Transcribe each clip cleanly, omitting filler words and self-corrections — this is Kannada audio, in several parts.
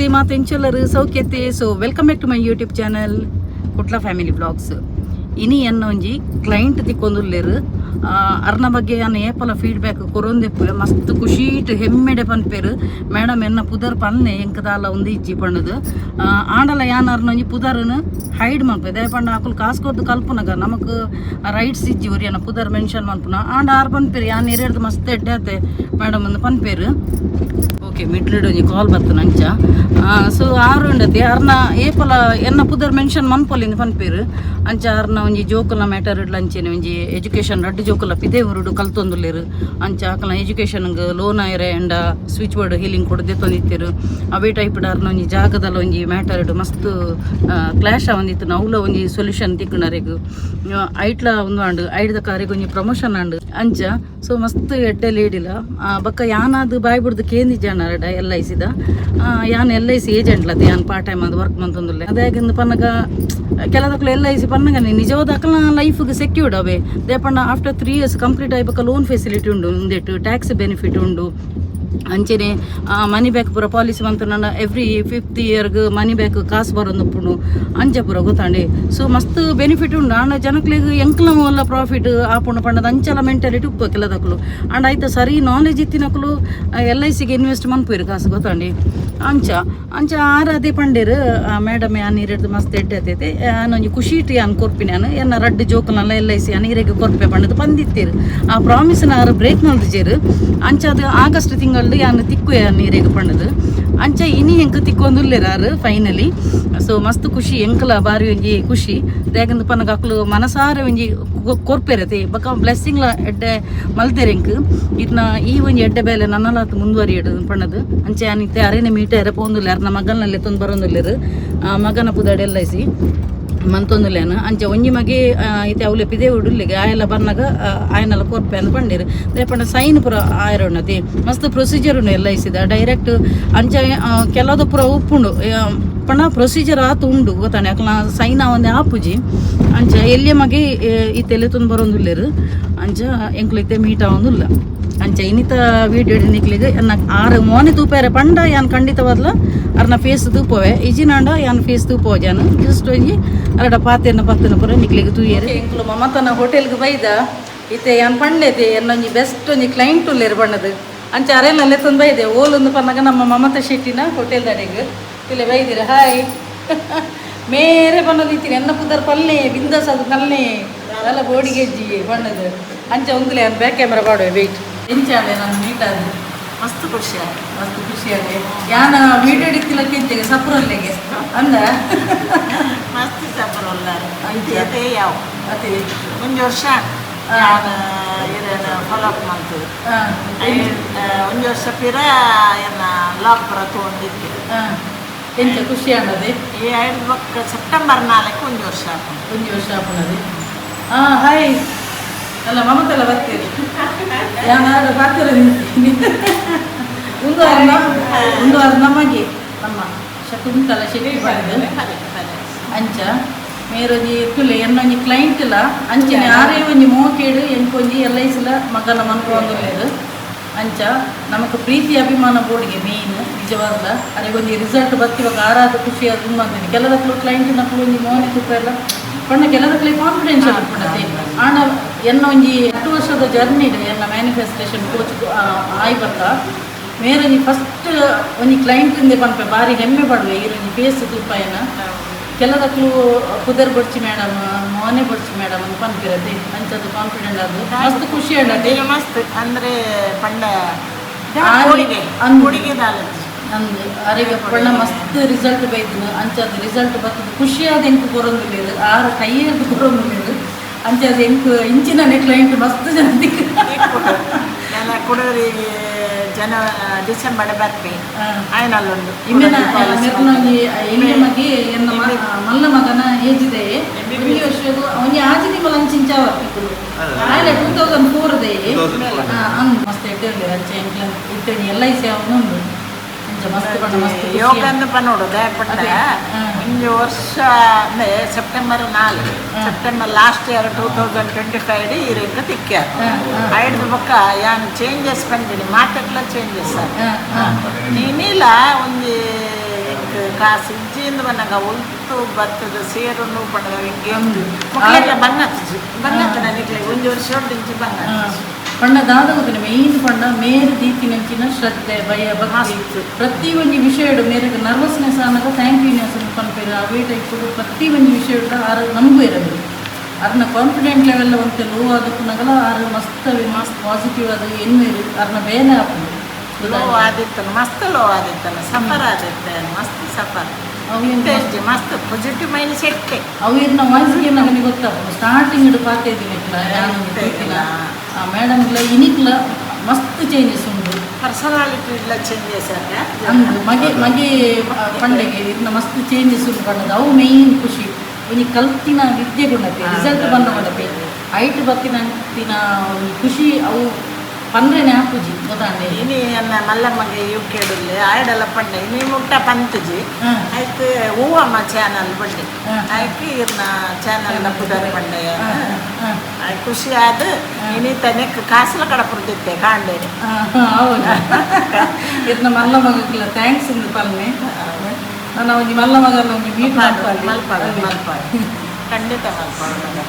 ನಮಸ್ತೆ ಮಾತೆಂಚೆಲ್ಲರೂ ಸೌಖ್ಯತೆ. So welcome back to my YouTube channel Kutla family blogs. ಇನಿ ಎನ್ನ ಒಂಜಿ ಕ್ಲೈಂಟ್ ತಿಕ್ಕೊಂದುಲ್ಲೇರು ಅರ್ನ ಬಗ್ಗೆ ನಾನು ಏಪಲ ಫೀಡ್ಬ್ಯಾಕ್ ಕೊರೊಂದೆಪ್ಪು ಮಸ್ತ್ ಖುಷೀಟ್ ಹೆಮ್ಮೆಡೆ ಪನ್ಪೇರು. ಮೇಡಮ್ ಎನ್ನ ಪುದರ್ ಪನ್ನೆ ಎಂಕದಾಲ ಒಂದು ಇಜ್ಜಿ ಪಣ್ಣದು ಆಂಡಲ ಯಾನ್ ಅರ್ನೊಂಜಿ ಪುದರ್ನು ಹೈಡ್ ಮಲ್ಪೆ ದೇ ಪಂಡ ಆಕುಲು ಕಾಸ್ಕೊದ್ದು ಕಲ್ಪುನಗ ನಮಕ್ ರೈಟ್ಸ್ ಇಜ್ಜಿ ಒರಿಯನ ಪುದರ್ ಮೆನ್ಷನ್ ಮಲ್ಪುನ ಆಂಡ ಆರು ಪನ್ಪೇರು ಯಾನ್ ಎರೆಡ್ದು ಮಸ್ತ್ ಎಡ್ಡೆ ಮೇಡಮ್ ಒಂದು ಪನ್ಪೇರು. ಓಕೆ ಮಿಡ್ಲಿಡ್ ಒಂಜಿ ಕಾಲ್ ಬರ್ತದೆ ಅಂಚ. ಸೊ ಆರು ಉಂಡತಿ ಅರ್ನ ಏಪಲ ಎನ್ನ ಪುದರ್ ಮೆನ್ಷನ್ ಮನ್ಪೊಲಿಂದ ಪನ್ಪೇರು ಅಂಚ ಅರ್ನ ಒಂಜಿ ಜೋಕುಲ ಮ್ಯಾಟರ್ ಇಡ್ಲ ಅಂಚೆನೆ ಒಂಜಿ ಎಜುಕೇಷನ್ ರಡ್ಡು ಜೋಕುಲ ಪಿದೇ ಉರುಡು ಕಲ್ತೊಂದುಲ್ಲೇರು ಅಂಚ ಆಕಲ ಎಜುಕೇಷನ್ಗೆ ಲೋನ್ ಆಯ್ರೆ ಎಂಡ ಸ್ವಿಚ್ ಬೋರ್ಡ್ ಹೀಲಿಂಗ್ ಕೊಡದೆ ತೊಂದಿತ್ತೇರು ಅವೇ ಟೈಪ್ ಅರ್ನ ಒಂಜಿ ಜಾಗದಲ್ಲಿ ಒಂಜಿ ಮ್ಯಾಟರ್ ಇಡು ಮಸ್ತ್ ಕ್ಲಾಶ್ ಆವಂದಿತ್ತು. ನವುಲ ಒಂಜಿ ಸೊಲ್ಯೂಷನ್ ತಿಕ್ಕಣರೆಗು ಐಟ್ಲ ಒಂದು ಆಂಡು ಐಡ್ದ ಕಾರಿಗೆ ಒಂಜಿ ಪ್ರಮೋಷನ್ ಆಂಡು ಅಂಚ. ಸೊ ಮಸ್ತ್ ಎಡ್ಡೆ ಲೇಡಿಲ ಬಕ್ಕ ಯಾನಾದು ಬಾಯ್ ಬಿಡ್ದು ಕೇಂದಿಜ್ಜಾಣ LIC ಯಾನ್ LIC ಏಜೆಂಟ್ಲದು ಯಾನ್ ಪಾರ್ಟ್ ಟೈಮ್ ಅದು ವರ್ಕ್ ಮಂತೊಂದುಲ್ಲೆ ಅದಾಗಿಂದು ಪನ್ನಗ ಕೆಲದಕ್ಕಲು LIC ಪನ್ನಗ ನಿಜವಾದ ಅಕಲ್ನ ಲೈಫ್ಗೆ ಸೆಕ್ಯೂರ್ಡ್ ಅವೇ ದೇಪಣ್ಣ ಆಫ್ಟರ್ 3 years ಕಂಪ್ಲೀಟ್ ಆಯ್ಬೇಕ ಲೋನ್ ಫೆಸಿಲಿಟಿ ಉಂಡು ಮುಂದೆಟ್ಟು ಟ್ಯಾಕ್ಸ್ ಬೆನಿಫಿಟ್ ಉಂಡು ಅಂಚೆನೆ ಮನಿ ಬ್ಯಾಕ್ ಪೂರ ಪಾಲಿಸಿ ಬಂತು ನನ್ನ every 5th year money back ಕಾಸು ಬರೋದು ಅಂಚ ಪೂರ ಗೊತ್ತಾಂಡೆ. ಸೊ ಮಸ್ತ್ ಬೆನಿಫಿಟ್ ಉಂಡು ಆಂಡ ಜನಕ್ಲಿಗೆ ಎಂಕ್ಲ ಎಲ್ಲ ಪ್ರಾಫಿಟ್ ಆಪುಂಡು ಪಂಡದ ಅಂಚಲ ಮೆಂಟಾಲಿಟಿ ಉಪ್ಪು ಕೆಲದಕ್ಕಲು ಆಂಡ ಆಯ್ತು ಸರಿ ನಾಲೆಜ್ ಇತ್ತಿನಕ್ಕಲು LICಗೆ ಇನ್ವೆಸ್ಟ್ ಮನ್ಪುಯಿರು ಕಾಸು ಗೊತ್ತಾಂಡೆ ಅಂಚ ಅಂಚ ಆರದೇ ಪಂಡೇರು ಮೇಡಮ್ ಯಾನ್ ನೀರಿಡ್ದು ಮಸ್ತ್ ಎಡ್ಡೈತೈತೆ ನಾನೊಂಜಿ ಖುಷಿ ಇಟ್ಟು ಯಾನ್ ಕೊರ್ಪಿ ನಾನು ಎನ್ನ ರಡ್ಡು ಜೋಕಲ್ನೆಲ್ಲ LIC ನೀರಿಗೆ ಕೊರ್ಪೆ ಪಂಡದು ಬಂದಿತ್ತೇರು ಆ ಪ್ರಾಮಿಸ್ನ ಆರು ಬ್ರೇಕ್ ಮಲ್ದಿಜೇರು ಅಂಚ ಅದು ಆಗಸ್ಟ್ ತಿಂಗಳು ಯಾನ್ ತಿಕ್ಕು ನೀರಿಗೆ ಪಂಡದು ಅಂಚ ಇನಿ ಹೆಂಗೆ ತಿಕ್ಕೊಂದುಲ್ಲೇರಾರು ಫೈನಲಿ. ಸೊ ಮಸ್ತ್ ಖುಷಿ ಎಂಕಲ ಬಾರಿ ಒಂಜಿ ಖುಷಿ ಯಾಕಂದ್ರೆ ಪನ್ನಗ ಅಕ್ಲು ಮನಸಾರೆ ಒಂಜಿ ಕೊರ್ಪೆರತೆ ಬಕ್ಕ ಬ್ಲೆಸ್ಸಿಂಗ್ಲ ಎಡ್ಡೆ ಮಲ್ತೆರೆ ಎಂಕ್ ಇದನ್ನ ಈ ಒಂಜಿ ಎಡ್ಡೆ ಬೇಲೆ ನನ್ನಲಾತು ಮುಂದುವರಿಯಡು ಪಣ್ಣದು ಅಂಚೆ ಯಾನಿತ್ತೆ ಅರೇನೆ ಮೀಟೇರೆ ಪೋಂದುಲ್ಲೆ ಅರ್ನ ಮಗನಲ್ಲಿ ತೊಂದು ಬರೋಂದುಲ್ಲೇರು ಮಗನ ಪುದಾಡ್ LIC ಮಂತೊಂದುಲ್ಲೇನು ಅಂಚೆ ಒಂಜಿ ಮಗೆ ಐತೆ ಅವಲೆ ಪಿದೇ ಉಡುಲ್ಲಿಗೆ ಆಯೆಲ್ಲ ಬರ್ನಾಗ ಆಯನೆಲ್ಲ ಕೊರ್ಪೆ ಅಂತ ಪಂಡೇರು ದೇಪಂಡ ಸೈನ್ ಪುರ ಆಯ್ರೋಣತಿ ಮಸ್ತ್ ಪ್ರೊಸೀಜರ್ ಉಂಡು LICದ ಡೈರೆಕ್ಟ್ ಅಂಚ ಕೆಲವುದು ಪುರ ಉಪ್ಪುಂಡು ಪಣ ಪ್ರೊಸೀಜರ್ ಆತು ಉಂಡು ಗೊತ್ತಾನೆ ಅಕ್ಲ ಸೈನ್ ಒಂದೇ ಆಪುಜಿ ಅಂಚ ಎಲ್ಲಿಯ ಮಗೆ ಇತ್ತೆಲ್ಲ ತೊಂದು ಬರೋಂದುಲ್ಲೇರು ಅಂಚ ಎಂಕ್ಲಿತ್ತೆ ಮೀಟ್ ಆವೊಂದುಲ್ಲ ಅಂಚ ಇನ್ನಿತ ವೀಡಿಯೋ ನಿಕ್ಲಿಗೆ ಎನ್ನ ಆರು ಮೋನೆ ತೂಪೇರೆ ಪಂಡ ಯಾನ್ ಖಂಡಿತವಾದ್ಲ ಅರ್ನ ಫೇಸ್ ತೂಪವೆ ಇಜಿನಾಂಡ ಯಾನ್ ಫೇಸ್ ತೂಪೋ ಜಾನು ಜಸ್ಟ್ ಒಂಜಿ ಅರಡ ಪಾತೆರ್ನ ಪತ್ತನ ಪುರ ನಿಕ್ಲಿಗೆ ತೂಯೇರು ಎಂಕ್ಲು ಮಮತನ ಹೋಟೆಲ್ಗೆ ಬೈದ ಇತ್ತೆ ಯಾನ್ ಪಂಡ್ಲೇತೆ ಎನ್ನೊಂಜಿ ಬೆಸ್ಟ್ ಒಂಜಿ ಕ್ಲೈಂಟ್ ಉಲ್ಲೇರು ಬಣ್ಣದು ಅಂಚ ಅರೆಲ್ಲ ತೊಂದು ಬೈದೆ ಓಲೊಂದು ಪನ್ನಗ ನಮ್ಮ ಮಮತಾ ಶೆಟ್ಟಿನ ಹೋಟೆಲ್ ದಡೆಗೆ ಇಲ್ಲೇ ಬೈದಿರ ಹಾಯ್ ಮೇರೆ ಬಣ್ಣದ ಇತ್ತೀನಿ ಎನ್ನ ಪುದರ್ ಪಲ್ಲೆ ಬಿಂದಸ್ ಅದು ಕಲ್ಲೆ ಎಲ್ಲ ಬೋಡಿಗೆಜ್ಜಿ ಬಣ್ಣದು ಅಂಚ ಒಂದುಲೆ ಯಾನ್ ಬ್ಯಾಕ್ ಕ್ಯಾಮ್ರಾ ಮಾಡುವೆ ವೆಯ್ಟ್ ಎಂಚಾಡೆ ನಾನು ಮೀಟ್ ಆದ ಮಸ್ತ್ ಖುಷಿಯಾದೆ ಯಾನ ವೀಡಿಯೋ ಹಿಡಿತಿಲ್ಲ ಕೆಂಚೆಗೆ ಸಪುರಲ್ಲಿಗೆ ಅಂದ ಮಸ್ತ್ ಸಪುರಲ್ಲ ಅದೇ ಯಾವ ಅದೇ ಒಂದು ವರ್ಷ ಫಾಲೋ ಅಪ್ ಮಾಡ್ತೀವಿ ಒಂದು ವರ್ಷ ಪಿರ ಏನ ಲಾಕ್ ಪುರ ತೊಗೊಂಡಿದ್ದೆ ಎಂಚ ಖುಷಿ ಅನ್ನೋದೇ ಈ 5 ಸೆಪ್ಟೆಂಬರ್ 4 ಒಂದು ವರ್ಷ ಆಪುಣದೆ ಹಾಯ್ ಅಲ್ಲ ಮಮತೆಲ್ಲ ಬರ್ತೀರಿ ಯಾರು ಬರ್ತೀರ ಒಂದು ನಮಗೆ ನಮ್ಮ ಶಕುಂತಲ ಶೆಟ್ಟಿ ಬಂದು ಅಂಚ ಮೇರೊಂಜಿ ಕುಲೆ ಎನ್ನೊಂಜಿ ಕ್ಲೈಂಟ್ ಇಲ್ಲ ಅಂಚನೆ ಆರೇ ಒಂಜಿ ಮೋಕೇಡು ಎಂಕೊಂಜಿ LICಲ ಮಗನ ಮನ್ಕೊಂದುಲ್ಲೇರು ಅಂಚ ನಮಕ್ ಪ್ರೀತಿ ಅಭಿಮಾನ ಬೋರ್ಡ್ಗೆ ಮೇಯ್ನ್ ನಿಜವಾದ ಅರೆಗೊಂಜಿ ರಿಸಲ್ಟ್ ಬರ್ತಿವಾಗ ಆರಾದ ಖುಷಿ ಅದು ತುಂಬ ಅಂತೀನಿ ಕೆಲದಕ್ಕೂ ಕ್ಲೈಂಟ್ ನಕ್ಕಲು ಒಂಜಿ ಮೋನೆ ತುಪ್ಪ ಎಲ್ಲ ಪಣ್ಣ ಕೆಲದಕ್ಕೂ ಕಾನ್ಫಿಡೆನ್ಷಿಯಲ್ ಇಟ್ಬಿಡತ್ತೆ ಆಂಡ ಎನ್ನ ಒಂಜಿ 8 ವರ್ಷದ ಜರ್ನಿ ಎನ್ನ ಮ್ಯಾನಿಫೆಸ್ಟೇಷನ್ ಕೋಚ್ ಆಯ್ ಬರ್ತ ಮೇರೊಂಜಿ ಫಸ್ಟ್ ಒಂಜಿ ಕ್ಲೈಂಟಿಂದೆ ಪನ್ಪೆ ಬಾರಿ ಹೆಮ್ಮೆ ಪಡುವೆ ಈರೊಂಜಿ ಫೇಸ್ ತುಪ್ಪ ಏನ ಕೆಲದಕ್ಕೂ ಕುದರ್ ಬಡ್ಚಿ ಮೇಡಮ್ ಮೋನೆ ಬಡ್ಚಿ ಮೇಡಮ್ ಅಂತ ಪನ್ಪಿರತ್ತೆ ಅಂಚದು ಕಾನ್ಫಿಡೆಂಟ್ ಅದು ಮಸ್ತ್ ಖುಷಿ ಆಡತ್ತೆ ಮಸ್ತ್ ಅಂದರೆ ಪಂಡ ನಂದು ಅರೆಗೆ ಪಣ್ಣ ಮಸ್ತ್ ರಿಸಲ್ಟ್ ಬೈತು ಅಂಚದು ರಿಸಲ್ಟ್ ಬರ್ತದೆ ಖುಷಿಯಾದ ಎಂಕು ಕೊರೊಂದುಲ್ಲೇರು ಆರು ಕೈಯದ್ದು ಕೊರೊಂದುಲ್ಲೇರು ಅಂಚದು ಎಂಕು ಇಂಚಿನ ಕ್ಲೈಂಟ್ ಮಸ್ತ್ ಜನ ಕುಡರಿ ಜನ ಡಿಸೆಂಬರ್ ಬರ್ಪೆ ಆಯ್ನಲ್ಲೊಂದು ಎಣ್ಣೆ ಮಗೆ ಎನ್ನ ಮಲ್ಲ ಮಗನ ಏಜ್ ಇದೆ ಒಂದು ವರ್ಷದ ಒಂಜಿ ಆಜಿನಿ ಮಲ ಅಂಚಿಂಚ ಬರ್ತಿತ್ತು ಆಯ್ಲೆ 2004 ಅಂದ್ ಮಸ್ತ್ ಎಡ್ಡೆ ಅಂಚೆ ಇತ್ತಣಿ LIC ಅವನುಂಡು ಯೋಗನ್ನು ಪನ್ನೋಡು ಒಂದು ವರ್ಷ ಅಂದರೆ ಸೆಪ್ಟೆಂಬರ್ 4 ಸೆಪ್ಟೆಂಬರ್ ಲಾಸ್ಟ್ ಇಯರ್ 2025 ಈ ರೇಖ ತಿಕ್ಕ ಐದು ಪಕ್ಕ ಯಾನ್ ಚೇಂಜಸ್ ಬಂದಿನಿ ಮಾರ್ಕೆಟ್ಲ ಚೇಂಜಸ್ ನೀನಿಲ್ಲ ಒಂದು ಐಕ್ ಕಾಸು ಇಜ್ಜಿಂದ ಬಂದಾಗ ಉಲ್ತು ಬತ್ತದ ಸೇರು ಪಡೆದ ಹಿಂಗೆ ಮಕ್ಕಳೆಲ್ಲ ಬಂಗತ್ತ ನನಗೆ 1 ವರ್ಷ ಇಂಚಿ ಬಂಗ ಪಂಡ ದಾದಗುತ್ತಿನ ಮೇಯ್ನ್ ಪಂಡ ಮೇರು ದೀಪಿನಂಚಿನ ಶ್ರದ್ಧೆ ಭಯ ಭಕ್ತಿ ಪ್ರತಿ ಒಂದು ವಿಷಯ ಮೇರೆಗೆ ನರ್ವಸ್ನೆಸ್ ಅನ್ನೋದು ಥ್ಯಾಂಕ್ಯೂನೆಸ್ ಪನ್ಪೇರು ಅವೇ ಟೈಪ್ ಪ್ರತಿ ಒಂದು ವಿಷಯ ಆರು ನಮಗೂ ಇರೋದು ಅದನ್ನ ಕಾನ್ಫಿಡೆಂಟ್ ಲೆವೆಲ್ ಒಂದು ಲೋ ಆದಕ್ಕೂನಾಗಲ ಆರು ಮಸ್ತ್ ಪಾಸಿಟಿವ್ ಅದು ಏನು ಅದನ್ನ ಬೇನೆ ಹಾಕೋದು ಲೋ ಆದಿತ್ತನ ಮಸ್ತ್ ಲೋ ಆದಿತ್ತನ ಸಫರ್ ಆದಿತ್ತೆ ಮಸ್ತ್ ಸಫರ್ ಮಸ್ತ್ ಪಾಸಿಟಿವ್ ಮೈಂಡ್ ಸೆಟ್ ಅವು ಇರ್ನ ವಾಯ್ಸ್ಗೆ ನನಗೆ ಗೊತ್ತಾಗ್ತದೆ ಸ್ಟಾರ್ಟಿಂಗ್ ಇಡು ಪಾತ ಇದ್ದೀನಿ ಮೇಡಮ್ಗಳ ಇನಿಕ್ಲ ಮಸ್ತ್ ಚೇಂಜಸ್ ಉಂಟು ಪರ್ಸನಾಲಿಟಿ ಇಲ್ಲ ಚೇಂಜಸ್ ಅಂದು ಮಗೆ ಪಂಡೆಗೆ ಇರ್ನ ಮಸ್ತ್ ಚೇಂಜಸ್ ಉಂಟು ಪಂಡದು ಅವು ಮೇಯ್ನ್ ಖುಷಿ ಇನಿ ಕಲ್ತಿನ ವಿದ್ಯೆ ಗುಣತೆ ರಿಸಲ್ಟ್ ಬಂದ ಗುಣತೆ ಐಟ್ ಬತ್ತಿನ ಖುಷಿ ಅವು ಪಂದ್ರೆನೆ ಹಾಕುಜಿ ಗೊತ್ತಾಂಡೆ ಇನಿ ಅನ್ನ ಮಲ್ಲಮ್ಮಗೆ ಯು ಕೇಳಲ್ಲಿ ಆಯ್ಡಲ್ಲ ಪಂಡೆ ಇನಿ ಮುಟ್ಟ ಪಂತುಜಿ ಆಯ್ತು ಹೂವಮ್ಮ ಚಾನಲ್ ಬಂಡೆ ಆಯ್ತು ಇರ್ನ ಚಾನಲ್ ಪುದಾರಿ ಪಂಡೆ ಆಯ್ತು ಖುಷಿ ಆದ ಇನಿ ತನಕ ಕಾಸಲ ಕಡ ಪುರ್ದಿತ್ತೆ ಕಾಂಡೆ ಹೌದು ಇರ್ನ ಮಲ್ಲಮ್ಮಗಕ್ಕಿಲ್ಲ ಥ್ಯಾಂಕ್ಸ್ ಇಂದು ಪಲ್ಲೆ ನಾನು ಒಂದು ಮಲ್ಲಮ್ಮಗಲ್ಲ ಒಂದು ಮೀಟ್ ಮಲ್ಪಾಡಿ ಖಂಡಿತ ಮಲ್ಪಾಡಿ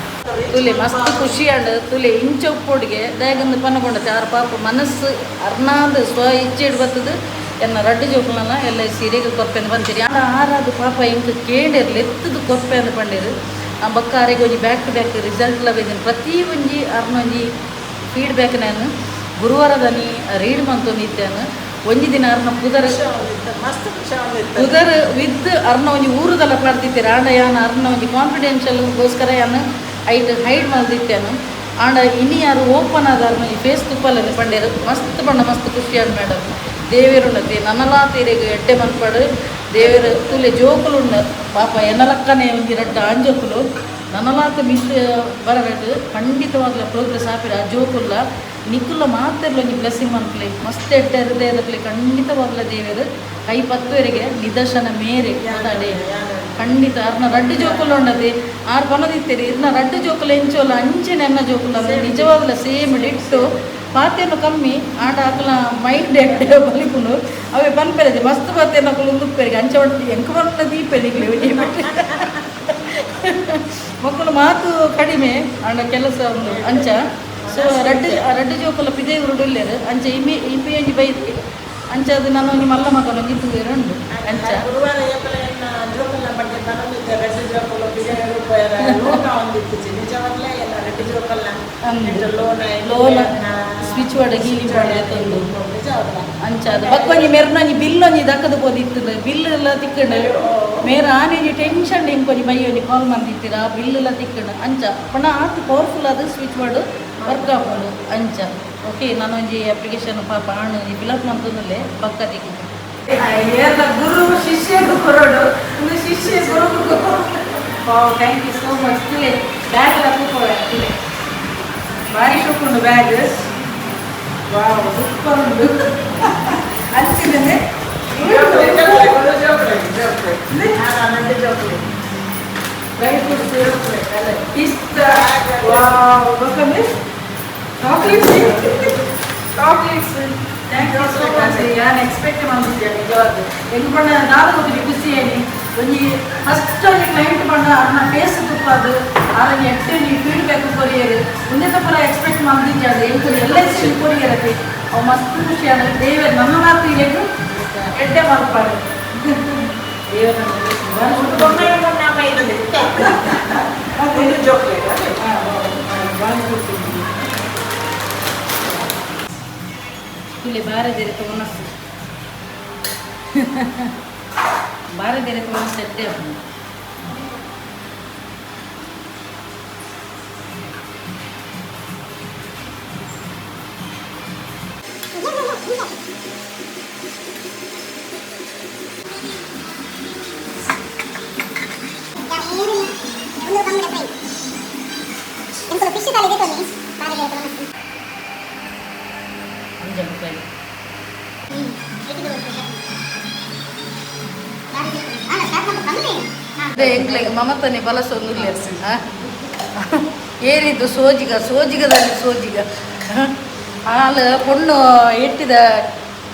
ತುಲೆ ಮಸ್ತ್ ಖುಷಿ ಅಂಡ್ ತುಲೆ ಇಂಚ ಉಪ್ಪೊಡಿಗೆ ದೇಗಂದು ಪನ್ನಗೊಂಡತೆ ಆರು ಪಾಪ ಮನಸ್ಸು ಅರ್ನಾದ್ ಸ್ವ ಇಚ್ಛೆ ಬರ್ತದೆ ಎನ್ನ ರಡ್ಡು ಜೋಕುಲನ ಎಲ್ಲ ಸೀರೆಗೆ ಕೊಪ್ಪೆ ಅಂತ ಬಂತೀರಿ ಆರಾದು ಪಾಪ ಇಂಕ ಕೇಳಿರ್ಲಿ ಎತ್ತದು ಕೊಪ್ಪೆ ಅಂತ ಪಂಡಿರು ಆ ಬಕ್ಕ ಆರಿಗೆ ಒಂಜಿ ಬ್ಯಾಕ್ ಟು ಬ್ಯಾಕ್ ರಿಸಲ್ಟ್ ಲಭಿದ್ದೀನಿ ಪ್ರತಿ ಒಂಜಿ ಅರ್ನೊಂಜಿ ಫೀಡ್ಬ್ಯಾಕ್ ನಾನು ಗುರುವಾರದನಿ ರೀಡ್ ಮಂತು ನಿತ್ಯಾನು ಒಂಜಿ ದಿನ ಅರ್ನ ಪುದರ್ ವಿತ್ ಅರ್ನ ಒಂಜಿ ಊರುದಲ್ಲ ಪಡ್ದಿತ್ತೀರ ಆಂಡ ಯಾನು ಅರ್ನ ಒಂಜಿ ಕಾನ್ಫಿಡೆನ್ಷಿಯಲ್ಗೋಸ್ಕರ ಯಾನು ಐಟ್ ಹೈಡ್ ಮಾಡ್ದಿತ್ತೇನು ಆಂಡ ಇನಿ ಯಾರು ಓಪನ್ ಆದ ಅರ್ನ ಫೇಸ್ ತುಪ್ಪಲ್ಲದೆ ಪಂಡೇರು ಮಸ್ತ್ ಪಂಡ ಮಸ್ತ್ ಖುಷಿ ಆಡ್ ಮೇಡಮ್ ದೇವೇರುಂಡತಿ ನನ್ನಲಾ ತೀರೆಗೆ ಎಡ್ಡೆ ಮನ್ಪಡು ದೇವೇರು ತುಲೆ ಜೋಕುಲುಂಡ ಪಾಪ ಎನ್ನಲಕ್ಕನೆ ಒಂಜಿ ರಡ್ಡ ಆಂಜೋಕುಲು ನನ್ನಲಾತ ಮಿಸ್ ಬರಗಟ್ಟು ಖಂಡಿತವಾಗ್ಲ ಪ್ರೋಗ್ರೆಸ್ ಆಪಿರ ಆ ಜೋಕುಲ್ಲ ನಿಕ್ಕುಲ್ಲ ಮಾತಿರ್ಲ ಒಂಜಿ ಬ್ಲೆಸ್ಸಿಂಗ್ ಮನ್ಪ್ಲೆ ಮಸ್ತ್ ಎಡ್ಡೆ ಹೃದಯದಪ್ಲೆ ಖಂಡಿತವಾಗ್ಲ ದೇವೇರು ಕೈ ಪತ್ತುವರೆಗೆ ನಿದರ್ಶನ ಮೇರೆ ಮಾತಾಡಿ ಖಂಡಿತ ಅರ್ನ ರಡ್ಡು ಜೋಕುಲು ಉಂಡದೆ ಆರು ಪನದಿತ್ತೀರಿ ಇರ್ನ ರಡ್ಡು ಜೋಕುಲು ಎಂಚೋಲ್ಲ ಅಂಚೆನೆ ಎನ್ನ ಜೋಕುಲ ನಿಜವಾಗ್ಲ ಸೇಮ್ ಡಿಟ್ಟು ಪಾತೆಯನ್ನು ಕಮ್ಮಿ ಆಟ ಹಾಕಲ ಮೈಂಡ್ ಎಡ್ಡೆ ಬಲಿಪುನು ಅವೇ ಪನ್ಪೆರದೆ ಮಸ್ತ್ ಪಾತೆಯನ್ನು ಹಾಕಲು ಉಂದುಪ್ಪೆರಿಗೆ ಅಂಚೆ ಹೊಡ್ತಿ ಎಂಕ ಬಣ್ಣ ದೀಪೆರಿಗೆ ಮಕ್ಕಳು ಮಾತು ಕಡಿಮೆ ಆಂಡ ಕೆಲಸ ಒಂದು ಅಂಚ ಸೊ ರಡ್ಡು ಜೋಕುಲ ಪಿದೆ ಉರುಡುಲ್ಲೇರು ಅಂಚೆ ಇಮಿ ಒಂಜಿ ಬೈತಿ ಅಂಚ ಅದು ನನ್ನ ಒಂದು ಮಲ್ಲ ಮಗನ ಗಿತ್ತು ಉಂಡು ಅಂಚ ಗುರುವಾರ ಜೋಕುಲ ಬಗ್ಗೆ ಬರೋದಿದ್ದೆ ರೆಡ್ಡಿ ಜೋಕುಲು ಲೋನ ಒಂದಿತ್ತು ನಿಜವಾಗ್ಲೇ ಎಲ್ಲ ರೆಡ್ಡಿ ಜೋಕಲ್ಲ ಲೋನ ಸ್ವಿಚ್ ವಾಡ ಗೀಲಿ ತಂದು ಅಂಚ ಅದು ಬಕ್ಕೊಂಜಿ ಮೆರ್ನೊಂಜಿ ಬಿಲ್ ಒಂಜಿ ದಕ್ಕದು ಪೋದಿತ್ತು ಬಿಲ್ ಎಲ್ಲ ತಿಕ್ಕಂಡು ಮೇರ ಆನೆಜಿ ಟೆನ್ಷನ್ ಇಂಕೊಂಜಿ ಮೈ ಒಂಜಿ ಕಾಲ್ ಮಂದಿತ್ತೀರ ಆ ಬಿಲ್ ಎಲ್ಲ ತಿಕ್ಕಂಡು ಅಂಚ ಪಣ ಆತು ಪವರ್ಫುಲ್ ಅದು ಸ್ವಿಚ್ ವಾರ್ಡ್ ವರ್ಕ್ ಆಪೋಡು ಅಂಚ ಓಕೆ ನಾನೊಂಜಿ ಅಪ್ಲಿಕೇಶನ್ ಪಾಪ ಹಣ್ಣು ಫಿಲಪ್ ಮಾಡ್ತಂದಲ್ಲೇ ಪಕ್ಕ ತಿಕ್ಕ ಗುರು ಶಿಷ್ಯಗೂ ಕೊರೋಡು ಒಂದು ಶಿಷ್ಯ ಗುರು ಥ್ಯಾಂಕ್ ಯು ಸೋ ಮಚ್ ತುಲೆ ಬ್ಯಾಗ್ ಎಲ್ಲ ಕೂತ್ಕೊಳ್ಳಿ ಭಾರಿ ಶುಕ್ಕೊಂಡು ಬ್ಯಾಗ್ ವಾವ್ ಸೂಪರ್ ಉಂಟು ಅಂಚಿನೇ ಡ್ರೈ ಫ್ರೂಟ್ಸ್ ಇಷ್ಟ ವಾವ್ ಬೇಕಂದ್ರೆ chocolates thank you so much ನಾನು ಎಕ್ಸ್ಪೆಕ್ಟ್ ಮಾಡ್ತಿದ್ದೆ ನಿಜವಾಗ್ಲೂ ಹೆಂಗೆ ಬಣ್ಣ ನಾನು ಹೋಗಿ ಖುಷಿ ಹೇಳಿ ಒಂಜಿ ಫಸ್ಟ್ ಒಂಜಿ ಕ್ಲೈಂಟ್ ಬಣ್ಣ ಅದನ್ನ ಫೇಸ್ ತುಪ್ಪದು ಅದನ್ನು ಎಕ್ಸ್ಚೇಂಜ್ ಫೀಡ್ಬ್ಯಾಕ್ ಕೊರಿಯರು ಮುಂದೆ ತಪ್ಪಲ ಎಕ್ಸ್ಪೆಕ್ಟ್ ಮಾಡ್ತಿದ್ದೆ ಅದು ಹೆಂಗೆ ಎಲ್ಲ ಕೊರಿಯರತ್ತೆ ಅವು ಮಸ್ತ್ ಖುಷಿ ಆದ ದೇವ ನನ್ನ ಮಾತು ಹೇಳು ಎಡ್ಡೆ ಮಾಡ್ಪಾಡು ಇಲ್ಲಿ ಬಾರದೇರೆ ತಗೊಂಡು ಬಾರದೇರೆ ತಗೊಂಡು ಸೆಟ್ಟೆ ಎಂಗ್ಲೆಗೆ ಮಮತನೆ ಬಲಸೊಂದು ಏನಿದ್ದು ಸೋಜಿಗದಲ್ಲಿ ಸೋಜಿಗ ಹಾಲು ಪೊಣ್ಣು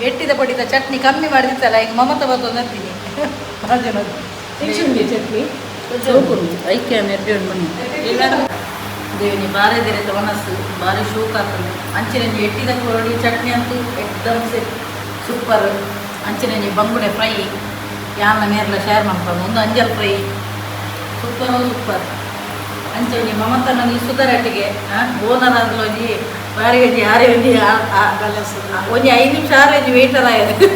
ಎಟ್ಟಿದ ಪಡಿದ ಚಟ್ನಿ ಕಮ್ಮಿ ಮಾಡಿದಿತ್ತಲ್ಲ ಈಗ ಮಮತ ಬಂದು ಅಂತೀನಿ ಚಟ್ನಿ ಐಕ್ಯ ನೆಡ್ಡಿ ಬನ್ನಿ ದೇವಿನಿ ಬಾರೆ ದೇರೆ ಮನಸ್ಸು ಭಾರಿ ಶೋಕ್ ಆಗ್ತದೆ ಅಂಚಿನ ಎಟ್ಟಿದ ಕೊರಡಿ ಚಟ್ನಿ ಅಂತೂ ಎಕ್ದಮ್ ಸೂಪರ್ ಅಂಚಿನ ಬಂಗುಡೆ ಫ್ರೈ ಯಾನ ನೇರ್ಲ ಶೇರ್ ಮಾಡ್ಕೊಂಡು ಒಂದು ಅಂಜಲ್ ಫ್ರೈ ಸೂಪರ್ ಅಂಚೆ ಮಮತನ ನೀ ಸುಧಾರಟ್ಟಿಗೆ ಓನರ್ ಆದ್ಲು ಒಂಜಿ ಬಾರಿ ಒಂಜಿ ಆರೆ ಒಂಜಿ ಒಂಜಿ 5 ನಿಮಿಷ ಆರೆ ಒಂಜಿ ವೇಟರ್ ಆಯ್ತು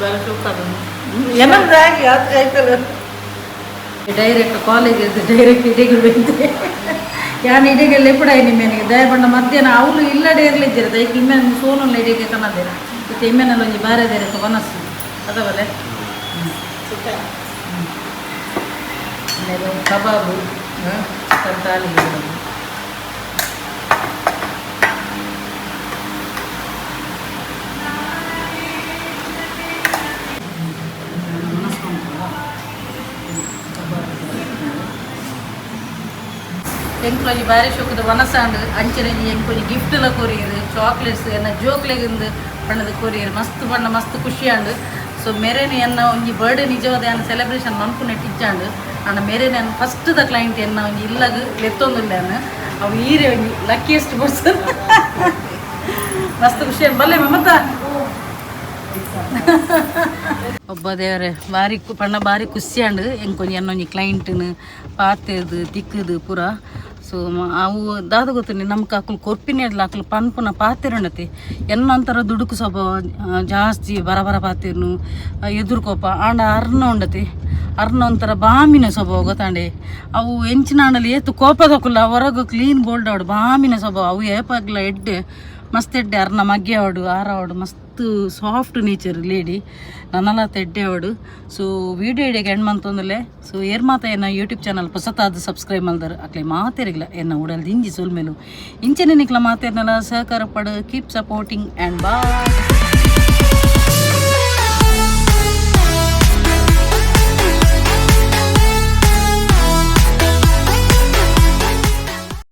ಬಾರಿ ಸೂಪರ್ ಏನಂದಾಗಿ ಅದು ಆಯ್ತಲ್ಲ ಡೈರೆಕ್ಟ್ ಕಾಲೇಜ್ ಡೈರೆಕ್ಟ್ ಇಡೆಗಳು ಬಂದೆ ಯಾನ್ ಇಡೆಗೆಲ್ಲ ಎಪ್ಪಡಾಯಿ ನಿಮ್ಮೆನಿಗೆ ದಯ ಬಂಡ ಮಧ್ಯಾಹ್ನ ಅವಳು ಇಲ್ಲಡೆ ಇರ್ಲಿದ್ದೀರ ದಯಕ್ಕೆ ಇಮ್ಮೆನ ಸೋನಲ್ಲ ಇಡೆಗೆ ಕನ್ನದೇರ ಮತ್ತು ಇಮ್ಮೆನಲ್ಲಿ ಒಂಜಿ ಬಾರೆ ದೇರೆ ಮನಸ್ಸು ಅದವಲ್ಲೇ ಕಬಾಬು ತಾಲಿ ಎಂಕ್ಲೊಂಜಿ ಬಾರಿ ಶೋಕದ ವನಸಾಂಡ್ ಅಂಚೆನಂಜಿ ಎಂಕೊಂಜಿ ಗಿಫ್ಟ್ಲ ಕೊರಿಯರು ಚಾಕ್ಲೇಟ್ಸ್ ಎನ್ನ ಜೋಕ್ಲೆಗಿಂದು ಬಣ್ಣದ ಕೊರಿಯರು ಮಸ್ತ್ ಬಣ್ಣ ಮಸ್ತ್ ಖುಷಿಯಾಂಡು ಸೊ ಮೇರೇನೆ ಎನ್ನ ಒಂಜಿ ಬರ್ಡೇ ನಿಜವಾದ ಎನ್ನ ಸೆಲೆಬ್ರೇಷನ್ ಮನ್ಪುನೆ ಟಿಚ್ಚಾಂಡು ಅಣ್ಣ ಮೇರೇನೆ ಎನ್ನ ಫಸ್ಟ್ ದ ಕ್ಲೈಂಟ್ ಎನ್ನ ಒಂಜಿ ಇಲ್ಲಗ ಲೆತ್ತೊಂದುಲ್ಲ ಅವು ಈರೆ ಒಂಜಿ ಲಕ್ಕಿಯೆಸ್ಟ್ ಪರ್ಸನ್ ಮಸ್ತ್ ಖುಷಿ ಬಲ್ಲೆ ಮಮತ ಒಬ್ಬ ದೇವರೇ ಬಾರಿ ಪಣ್ಣ ಬಾರಿ ಖುಷಿಯಾಂಡು ಎಂಕೊಂಜಿ ಎನ್ನೊಂಜಿ ಕ್ಲೈಂಟ್ನು ಪಾತೆದು ತಿಕ್ಕದು ಪೂರ ಸೊ ಅವು ದಾದ ಗೊತ್ತುಂಡು ನಮ್ಗೆ ಅಕ್ಕಲು ಕೊರ್ಪಿನ ಅಕ್ಕಲು ಪನ್ಪುನ ಪಾತೆರುಂಡತಿ ಎನ್ನೊಂಥರ ದುಡುಕು ಸ್ವಭಾವ ಜಾಸ್ತಿ ಬರ ಪಾತೆರ್ನು ಎದುರುಕೋಪ ಆಂಡ ಅರ್ನ ಉಂಡತಿ ಅರ್ನ ಒಂಥರ ಬಾಮಿನ ಸ್ವಭಾವ ಗೊತ್ತಾಂಡೆ ಅವು ಎಂಚಿನ ಆಂಡಲ್ಲಿ ಏತು ಕೋಪದಕ್ಕಲ್ಲ ಹೊರಗು ಕ್ಲೀನ್ ಬೋಲ್ಡ್ ಆಡು ಬಾಮಿನ ಸ್ವಭಾವ ಅವು ಏಪಾಗ್ಲ ಎಡ್ಡೆ ಮಸ್ತ್ ಎಡ್ಡೆ ಅರ್ನ ಮಗ್ಗೆ ಆಡು ಆರ ಆಡು ಮಸ್ತ್ ಸಾಫ್ಟ್ ನೇಚರ್ ಲೇಡಿ ನನ್ನಲ್ಲ ತೆಡ್ಡೆ ಆಡು ಸೊ ವೀಡಿಯೋ ಇಡೆಗೆ ಹೆಣ್ಣು ಮಂತಂದಲೆ ಸೊ ಏರ್ ಮಾತ ಏನ ಯೂಟ್ಯೂಬ್ ಚಾನಲ್ ಹೊಸತಾದ ಸಬ್ಸ್ಕ್ರೈಬ್ ಮಾಡಿದಾರೆ ಅಕ್ಲೆ ಮಾತೇರಿಗಿಲ್ಲ ಎನ್ನ ಉಡಲ್ದು ಇಂಜಿ ಸೋಲ್ಮೇಲು ಇಂಚೆನೆ ನಿಕ್ಲ ಮಾತೇರ್ನಲ್ಲ ಸಹಕಾರ ಪಡು ಕೀಪ್ ಸಪೋರ್ಟಿಂಗ್ ಆ್ಯಂಡ್ ಬಾಯ್.